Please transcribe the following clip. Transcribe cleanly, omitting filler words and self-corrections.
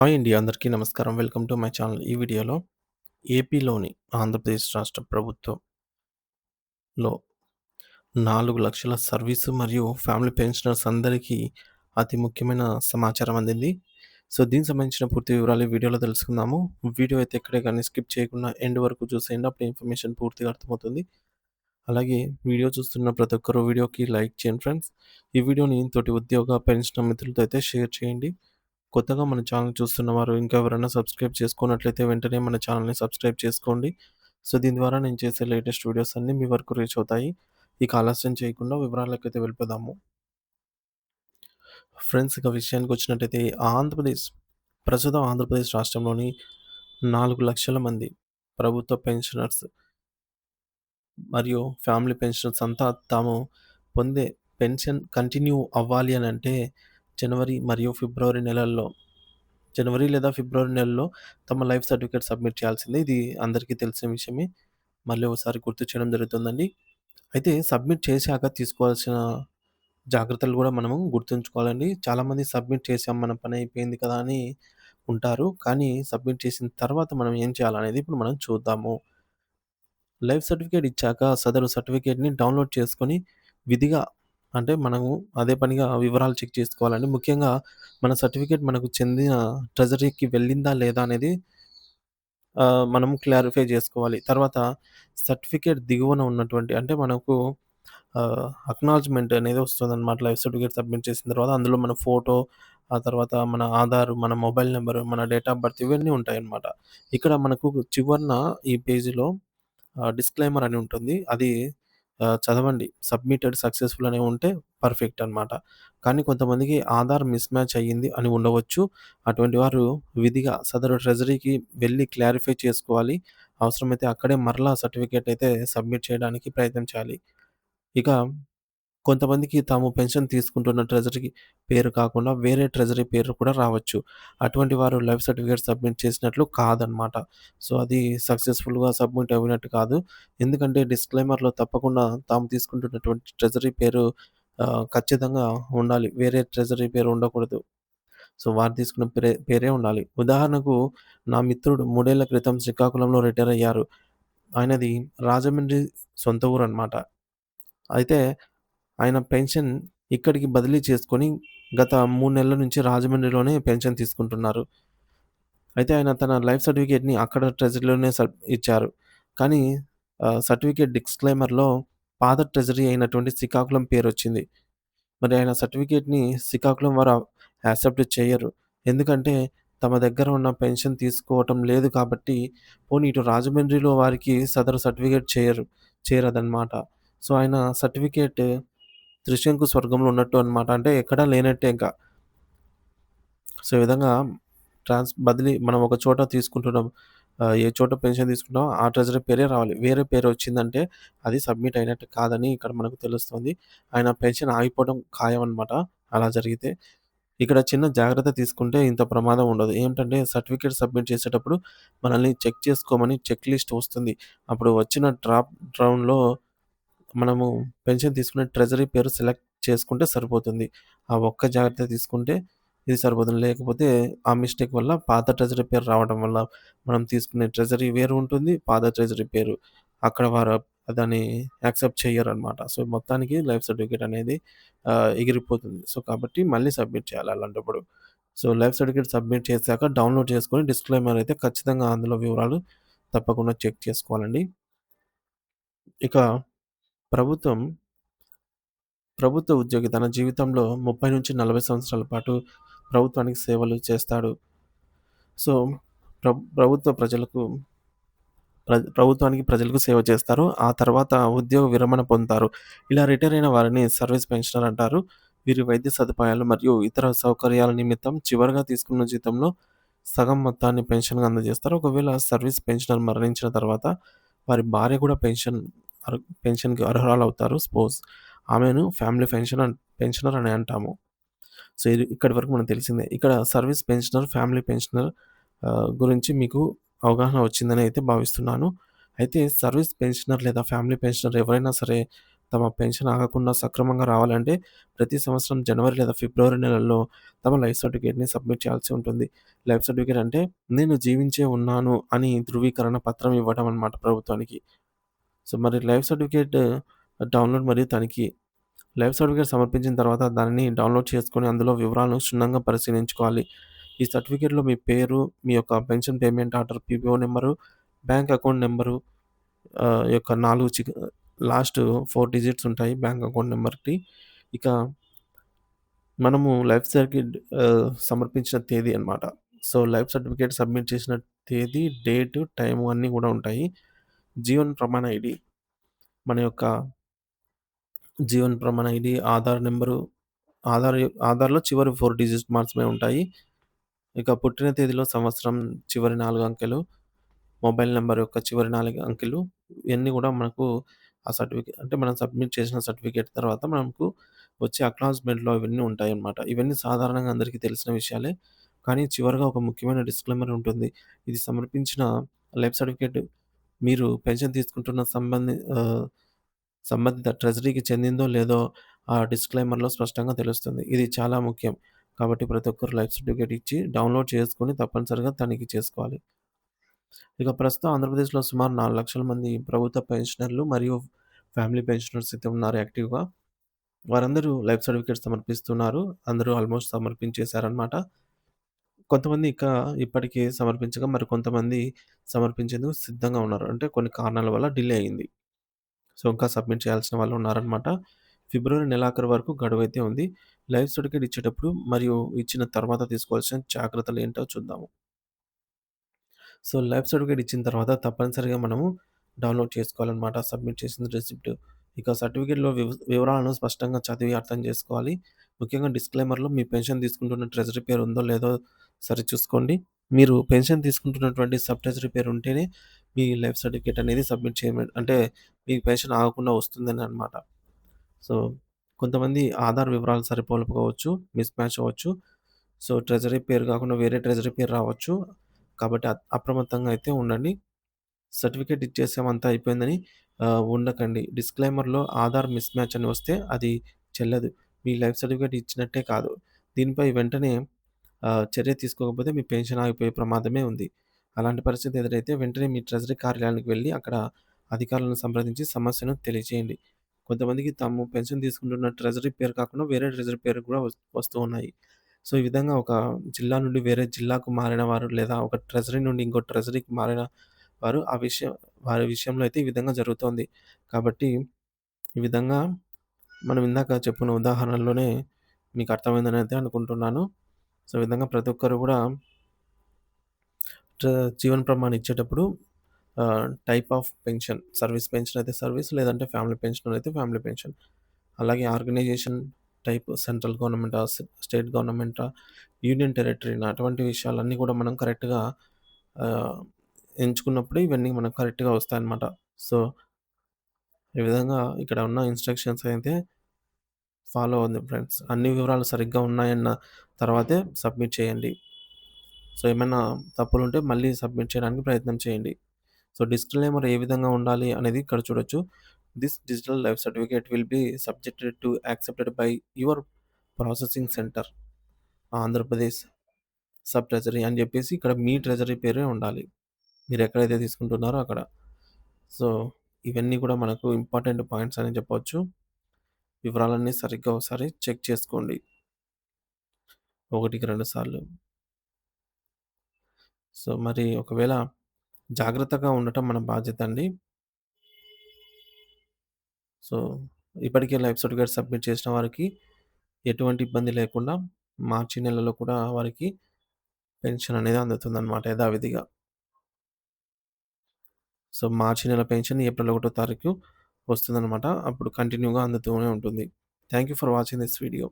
Hi అండి. అందరికీ నమస్కారం. Welcome to my channel. ఈ వీడియోలో ఏపీలోని ఆంధ్రప్రదేశ్ రాష్ట్ర ప్రభుత్వంలో 4,00,000 సర్వీసు మరియు ఫ్యామిలీ పెన్షనర్స్ అందరికీ అతి ముఖ్యమైన సమాచారం అందింది. సో, దీనికి సంబంధించిన పూర్తి వివరాలు ఈ వీడియోలో తెలుసుకుందాము. వీడియో అయితే ఎక్కడే గాని స్కిప్ చేయకుండా ఎండ్ వరకు చూసేయండి. అప్పుడు ఇన్ఫర్మేషన్ పూర్తిగా అర్థమవుతుంది. అలాగే వీడియో చూస్తున్న ప్రతి ఒక్కరు వీడియోకి లైక్ చేయండి ఫ్రెండ్స్. ఈ వీడియోని తోటి ఉద్యోగ, పెన్షనర్ మిత్రులతో అయితే షేర్ చేయండి. కొత్తగా మన ఛానల్ చూస్తున్నవారు ఇంకా ఎవరైనా సబ్స్క్రైబ్ చేసుకోనట్లయితే వెంటనే మన ఛానల్‌ని సబ్స్క్రైబ్ చేసుకోండి. సో, దీని ద్వారా నేను చేసే లేటెస్ట్ వీడియోస్ అన్నీ మీ వరకు రీచ్ అవుతాయి. ఇక ఆలస్యం చేయకుండా వివరాలకైతే వెళ్ళిపోదాము. ఫ్రెండ్స్, ఇక విషయానికొచ్చినట్టయితే ప్రస్తుతం ఆంధ్రప్రదేశ్ రాష్ట్రంలోని 4,00,000 మంది ప్రభుత్వ పెన్షనర్స్ మరియు ఫ్యామిలీ పెన్షనర్స్ అంతా తాము పొందే పెన్షన్ కంటిన్యూ అవ్వాలి అనంటే జనవరి లేదా ఫిబ్రవరి నెలలో తమ లైఫ్ సర్టిఫికేట్ సబ్మిట్ చేయాల్సిందే. ఇది అందరికీ తెలిసిన విషయమే. మళ్ళీ ఒకసారి గుర్తు చేయడం జరుగుతుందండి. అయితే సబ్మిట్ చేశాక తీసుకోవాల్సిన జాగ్రత్తలు గూడా మనము గుర్తుంచుకోవాలండి. చాలామంది సబ్మిట్ చేసాం మన పని అయిపోయింది కదా అని ఉంటారు. కానీ సబ్మిట్ చేసిన తర్వాత మనం ఏం చేయాలనేది ఇప్పుడు మనం చూద్దాము. లైఫ్ సర్టిఫికేట్ ఇచ్చాక సదరు సర్టిఫికేట్‌ని డౌన్‌లోడ్ చేసుకొని విధిగా అంటే మనము అదే పనిగా వివరాలు చెక్ చేసుకోవాలండి. ముఖ్యంగా మన సర్టిఫికేట్ మనకు చెందిన ట్రెజరీకి వెళ్ళిందా లేదా అనేది మనం క్లారిఫై జేసుకోవాలి. తర్వాత సర్టిఫికేట్ దిగువన ఉన్నటువంటి అంటే మనకు అక్నాలెడ్జ్‌మెంట్ అనేది వస్తదనమాట. లైఫ్ సర్టిఫికేట్ సబ్మిట్ చేసిన తర్వాత అందులో మన ఫోటో, ఆ తర్వాత మన ఆధార్, మన మొబైల్ నంబర్, మన డేట్ ఆఫ్ బర్త్ ఇవన్నీ ఉంటాయన్నమాట. ఇక్కడ మనకు చివరన ఈ పేజీలో డిస్క్లైమర్ అని ఉంటుంది. అది చదవండి. సబ్మిటెడ్ సక్సెస్‌ఫుల్ అని ఉంటే పర్ఫెక్ట్ అనమాట. కానీ కొంతమందికి ఆధార్ మిస్ మ్యాచ్ అయ్యింది అని ఉండవచ్చు. అటువంటి వారు విధిగా సదరు ట్రెజరీకి వెళ్లి క్లారిఫై చేసుకోవాలి. అవసరమైతే అక్కడే మరలా సర్టిఫికేట్ అయితే సబ్మిట్ చేయడానికి ప్రయత్నం చేయాలి. ఇక కొంతమందికి తాము పెన్షన్ తీసుకుంటున్న ట్రెజరీ పేరు కాకుండా వేరే ట్రెజరీ పేరు కూడా రావచ్చు. అటువంటి వారు లైఫ్ సర్టిఫికేట్ సబ్మిట్ చేసినట్లు కాదనమాట. సో, అది సక్సెస్‌ఫుల్‌గా సబ్మిట్ అయినట్టు కాదు. ఎందుకంటే డిస్క్లైమర్‌లో తప్పకుండా తాము తీసుకుంటున్నటువంటి ట్రెజరీ పేరు ఖచ్చితంగా ఉండాలి. వేరే ట్రెజరీ పేరు ఉండకూడదు. సో, వారు తీసుకున్న పేరే ఉండాలి. ఉదాహరణకు నా మిత్రుడు 3 ఏళ్ల క్రితం శ్రీకాకుళంలో రిటైర్ అయ్యారు. ఆయనది రాజమండ్రి సొంత ఊరనమాట. అయితే ఆయన పెన్షన్ ఇక్కడికి బదిలీ చేసుకొని గత 3 నెలల నుంచి రాజమండ్రిలోనే పెన్షన్ తీసుకుంటున్నారు. అయితే ఆయన తన లైఫ్ సర్టిఫికేట్‌ని అక్కడ ట్రెజరీలోనే ఇచ్చారు. కానీ సర్టిఫికేట్ డిస్క్లైమర్‌లో పాత ట్రెజరీ అయినటువంటి శ్రీకాకుళం పేరొచ్చింది. మరి ఆయన సర్టిఫికేట్‌ని శ్రీకాకుళం వారు యాక్సెప్ట్ చేయరు. ఎందుకంటే తమ దగ్గర ఉన్న పెన్షన్ తీసుకోవటం లేదు కాబట్టి, పోనీ ఇటు రాజమండ్రిలో వారికి సదరు సర్టిఫికేట్ చేరదనమాట. సో, ఆయన సర్టిఫికేట్ త్రిశంకు స్వర్గంలో ఉన్నట్టు అనమాట. అంటే ఎక్కడా లేనట్టే ఇంక. సో, ఈ విధంగా బదిలీ మనం ఒక చోట తీసుకుంటున్నాం. ఏ చోట పెన్షన్ తీసుకుంటామో ఆ ట్రెజరీ పేరే రావాలి. వేరే పేరొచ్చిందంటే అది సబ్మిట్ అయినట్టు కాదని ఇక్కడ మనకు తెలుస్తుంది. ఆయన పెన్షన్ ఆగిపోవడం ఖాయమనమాట అలా జరిగితే. ఇక్కడ చిన్న జాగ్రత్త తీసుకుంటే ఇంత ప్రమాదం ఉండదు. ఏంటంటే సర్టిఫికేట్ సబ్మిట్ చేసేటప్పుడు మనల్ని చెక్ చేసుకోమని చెక్ లిస్ట్ వస్తుంది. అప్పుడు వచ్చిన డ్రాప్ డౌన్‌లో మనము పెన్షన్ తీసుకునే ట్రెజరీ పేరు సెలెక్ట్ చేసుకుంటే సరిపోతుంది. ఆ ఒక్క జాగ్రత్త తీసుకుంటే ఇది సరిపోతుంది. లేకపోతే ఆ మిస్టేక్ వల్ల పాత ట్రెజరీ పేరు రావడం వల్ల మనం తీసుకునే ట్రెజరీ వేరు ఉంటుంది. పాత ట్రెజరీ పేరు అక్కడ వారు దాన్ని యాక్సెప్ట్ చెయ్యరనమాట. సో, మొత్తానికి లైఫ్ సర్టిఫికేట్ అనేది ఎగిరిపోతుంది. సో, కాబట్టి మళ్ళీ సబ్మిట్ చేయాలి అలాంటప్పుడు. సో, లైఫ్ సర్టిఫికేట్ సబ్మిట్ చేశాక డౌన్‌లోడ్ చేసుకొని డిస్క్లైమర్ అయితే ఖచ్చితంగా అందులో వివరాలు తప్పకుండా చెక్ చేసుకోవాలండి. ఇక ప్రభుత్వం ప్రభుత్వ ఉద్యోగి తన జీవితంలో 30-40 సంవత్సరాల పాటు ప్రభుత్వానికి సేవలు చేస్తాడు. సో, ప్రభుత్వ ప్రభుత్వానికి ప్రజలకు సేవ చేస్తారు. ఆ తర్వాత ఉద్యోగ విరమణ పొందుతారు. ఇలా రిటైర్ అయిన వారిని సర్వీస్ పెన్షనర్ అంటారు. వీరి వైద్య సదుపాయాలు మరియు ఇతర సౌకర్యాల నిమిత్తం చివరగా తీసుకున్న జీతంలో సగం మొత్తాన్ని పెన్షన్‌గా అందజేస్తారు. ఒకవేళ సర్వీస్ పెన్షనర్ మరణించిన తర్వాత వారి భార్య కూడా పెన్షన్‌కి అర్హురాలవుతారు. ఆమెను ఫ్యామిలీ పెన్షనర్ అని అంటాము. సో, ఇది ఇక్కడి వరకు మనకు తెలిసిందే. ఇక్కడ సర్వీస్ పెన్షనర్, ఫ్యామిలీ పెన్షనర్ గురించి మీకు అవగాహన వచ్చిందని అయితే భావిస్తున్నాను. అయితే సర్వీస్ పెన్షనర్ లేదా ఫ్యామిలీ పెన్షనర్ ఎవరైనా సరే తమ పెన్షన్ ఆగకుండా సక్రమంగా రావాలంటే ప్రతి సంవత్సరం జనవరి లేదా ఫిబ్రవరి నెలల్లో తమ లైఫ్ సర్టిఫికేట్‌ని సబ్మిట్ చేయాల్సి ఉంటుంది. లైఫ్ సర్టిఫికేట్ అంటే నేను జీవించే ఉన్నాను అని ధృవీకరణ పత్రం ఇవ్వడం అన్నమాట ప్రభుత్వానికి. సో, మరి లైఫ్ సర్టిఫికేట్ డౌన్‌లోడ్ మరియు తనిఖీ. లైఫ్ సర్టిఫికేట్ సమర్పించిన తర్వాత దానిని డౌన్‌లోడ్ చేసుకొని అందులో వివరాలను క్షుణ్ణంగా పరిశీలించుకోవాలి. ఈ సర్టిఫికేట్‌లో మీ పేరు, మీ యొక్క pension payment order, PPO number, bank account number యొక్క 4 లాస్ట్ 4 డిజిట్స్ ఉంటాయి బ్యాంక్ అకౌంట్ నంబర్‌కి. ఇక మనము లైఫ్ సర్టిఫికేట్ సమర్పించిన తేదీ అన్నమాట. సో, లైఫ్ సర్టిఫికేట్ సబ్మిట్ చేసిన తేదీ, డేట్, టైము అన్నీ గూడా ఉంటాయి. జీవన్ ప్రమాణ ఐడీ. మన యొక్క జీవన్ ప్రమాణ ఐడీ, ఆధార్ నంబరు, ఆధార్‌లో చివరి 4 డిజిట్స్ మాత్రమే ఉంటాయి. ఇక పుట్టిన తేదీలో సంవత్సరం చివరి 4 అంకెలు, మొబైల్ నంబర్ యొక్క చివరి 4 అంకెలు ఇయన్నీ గూడా మనకు ఆ అంటే మనం సబ్మిట్ చేసిన సర్టిఫికేట్ తర్వాత మనకు వచ్చే అక్నాలెడ్జ్‌మెంట్‌లో ఇవన్నీ ఉంటాయన్నమాట. ఇవన్నీ సాధారణంగా అందరికీ తెలిసిన విషయాలే. కానీ చివరగా ఒక ముఖ్యమైన డిస్క్లైమర్ ఉంటుంది. ఇది సమర్పించిన లైఫ్ సర్టిఫికేట్ మీరు పెన్షన్ తీసుకుంటున్న సంబంధిత ట్రెజరీకి చెందిందో లేదో ఆ డిస్క్లైమర్‌లో స్పష్టంగా తెలుస్తుంది. ఇది చాలా ముఖ్యం. కాబట్టి ప్రతి ఒక్కరు లైఫ్ సర్టిఫికేట్ ఇచ్చి డౌన్‌లోడ్ చేసుకొని తప్పనిసరిగా తనిఖీ చేసుకోవాలి. ఇక ప్రస్తుతం ఆంధ్రప్రదేశ్‌లో సుమారు 4,00,000 మంది ప్రభుత్వ పెన్షనర్లు మరియు ఫ్యామిలీ పెన్షనర్స్ అయితే ఉన్నారు యాక్టివ్‌గా. వారందరూ లైఫ్ సర్టిఫికేట్ సమర్పిస్తున్నారు. అందరూ ఆల్మోస్ట్ సమర్పించేసారనమాట. కొంతమంది ఇప్పటికి సమర్పించగా మరికొంతమంది సమర్పించేందుకు సిద్ధంగా ఉన్నారు. అంటే కొన్ని కారణాల వల్ల డిలే అయింది. సో, ఇంకా సబ్మిట్ చేయాల్సిన వాళ్ళు ఉన్నారనమాట. ఫిబ్రవరి నెలాఖరు వరకు గడువైతే ఉంది. లైఫ్ సర్టిఫికేట్ ఇచ్చేటప్పుడు మరియు ఇచ్చిన తర్వాత తీసుకోవాల్సిన జాగ్రత్తలేంటో చూద్దాము. సో, లైఫ్ సర్టిఫికేట్ ఇచ్చిన తర్వాత తప్పనిసరిగా మనము డౌన్‌లోడ్ చేసుకోవాలనమాట. సబ్మిట్ చేసిన రిసిప్ట్. ఇక సర్టిఫికేట్‌లో వివరాలను స్పష్టంగా చదివి అర్థం చేసుకోవాలి. ముఖ్యంగా డిస్క్లైమర్‌లో మీ పెన్షన్ తీసుకుంటున్న ట్రెజరీ పేరు ఉందో లేదో సరిచూసుకోండి. మీరు పెన్షన్ తీసుకుంటున్నటువంటి సబ్ ట్రెజరీ పేరు ఉంటేనే మీ లైఫ్ సర్టిఫికేట్ అనేది సబ్మిట్ అంటే మీ పెన్షన్ ఆగకుండా వస్తుందని అనమాట. సో, కొంతమంది ఆధార్ వివరాలు సరిపోలకపోవచ్చు, మిస్ మ్యాచ్ అవ్వచ్చు. సో, ట్రెజరీ పేరు కాకుండా వేరే ట్రెజరీ పేరు రావచ్చు. కాబట్టి అప్రమత్తంగా అయితే ఉండండి. సర్టిఫికేట్ ఇచ్చేసాం అంతా అయిపోయిందని ఉండకండి. డిస్క్లైమర్‌లో ఆధార్ మిస్ మ్యాచ్ అని వస్తే అది చెల్లదు. మీ లైఫ్ సర్టిఫికేట్ ఇచ్చినట్టే కాదు. దీనిపై వెంటనే చర్య తీసుకోకపోతే మీ పెన్షన్ ఆగిపోయే ప్రమాదమే ఉంది. అలాంటి పరిస్థితి ఎదురైతే వెంటనే మీ ట్రెజరీ కార్యాలయానికి వెళ్లి అక్కడ అధికారులను సంప్రదించి సమస్యను తెలియజేయండి. కొంతమందికి తాము పెన్షన్ తీసుకుంటున్న ట్రెజరీ పేరు కాకుండా వేరే ట్రెజరీ పేరు కూడా వస్తూ ఉన్నాయి. సో, ఈ విధంగా ఒక జిల్లా నుండి వేరే జిల్లాకు మారిన వారు లేదా ఒక ట్రెజరీ నుండి ఇంకో ట్రెజరీకి మారిన వారు వారి విషయంలో అయితే ఈ విధంగా జరుగుతోంది. కాబట్టి ఈ విధంగా మనం ఇందాక చెప్పుకున్న ఉదాహరణలోనే మీకు అర్థమైందని అయితే అనుకుంటున్నాను. సో, ఈ విధంగా ప్రతి ఒక్కరు కూడా ట్ర జీవన ప్రమాణం ఇచ్చేటప్పుడు type of pension, service pension అయితే సర్వీస్, లేదంటే ఫ్యామిలీ పెన్షన్ అయితే ఫ్యామిలీ పెన్షన్. అలాగే ఆర్గనైజేషన్ టైప్ సెంట్రల్ గవర్నమెంటా, స్టేట్ గవర్నమెంటా, యూనియన్ టెరిటరీనా అటువంటి విషయాలన్నీ కూడా మనం కరెక్ట్‌గా ఆహ్, ఎంచుకున్నప్పుడు ఇవన్నీ మనకు కరెక్ట్‌గా వస్తాయన్నమాట. సో, ఈ విధంగా ఇక్కడ ఉన్న ఇన్‌స్ట్రక్షన్స్ అయితే ఫాలో అవ్వండి ఫ్రెండ్స్. అన్ని వివరాలు సరిగ్గా ఉన్నాయన్న తర్వాతే సబ్మిట్ చేయండి. సో, ఏమైనా తప్పులుంటే మళ్ళీ సబ్మిట్ చేయడానికి ప్రయత్నం చేయండి. సో, డిస్క్లైమర్ ఏ విధంగా ఉండాలి అనేది ఇక్కడ చూడొచ్చు. This digital life certificate will be subjected to accepted by your processing centre Andhra Pradesh sub treasury అని చెప్పేసి ఇక్కడ మీ ట్రెజరీ పేరే ఉండాలి. మీరెక్కడైతే తీసుకుంటున్నారో అక్కడ. సో, ఇవన్నీ కూడా మనకు ఇంపార్టెంట్ పాయింట్స్ అని చెప్పొచ్చు. వివరాలన్నీ సరిగ్గా ఒకసారి చెక్ చేసుకోండి. ఒకటికి 2 సార్లు. సో, మరి ఒకవేళ జాగ్రత్తగా ఉండటం మన బాధ్యత అండి. సో, ఇప్పటికే లైఫ్ సర్టిఫికేట్ సబ్మిట్ చేసిన వారికి ఎటువంటి ఇబ్బంది లేకుండా మార్చి నెలలో కూడా వారికి పెన్షన్ అనేది అందుతుందన్నమాట యథావిధిగా. సో, మార్చి నెల పెన్షన్ ఏప్రిల్ 1 తారీఖు వస్తుందన్నమాట. అప్పుడు కంటిన్యూగా అందుతూనే ఉంటుంది. Thank you for watching this video.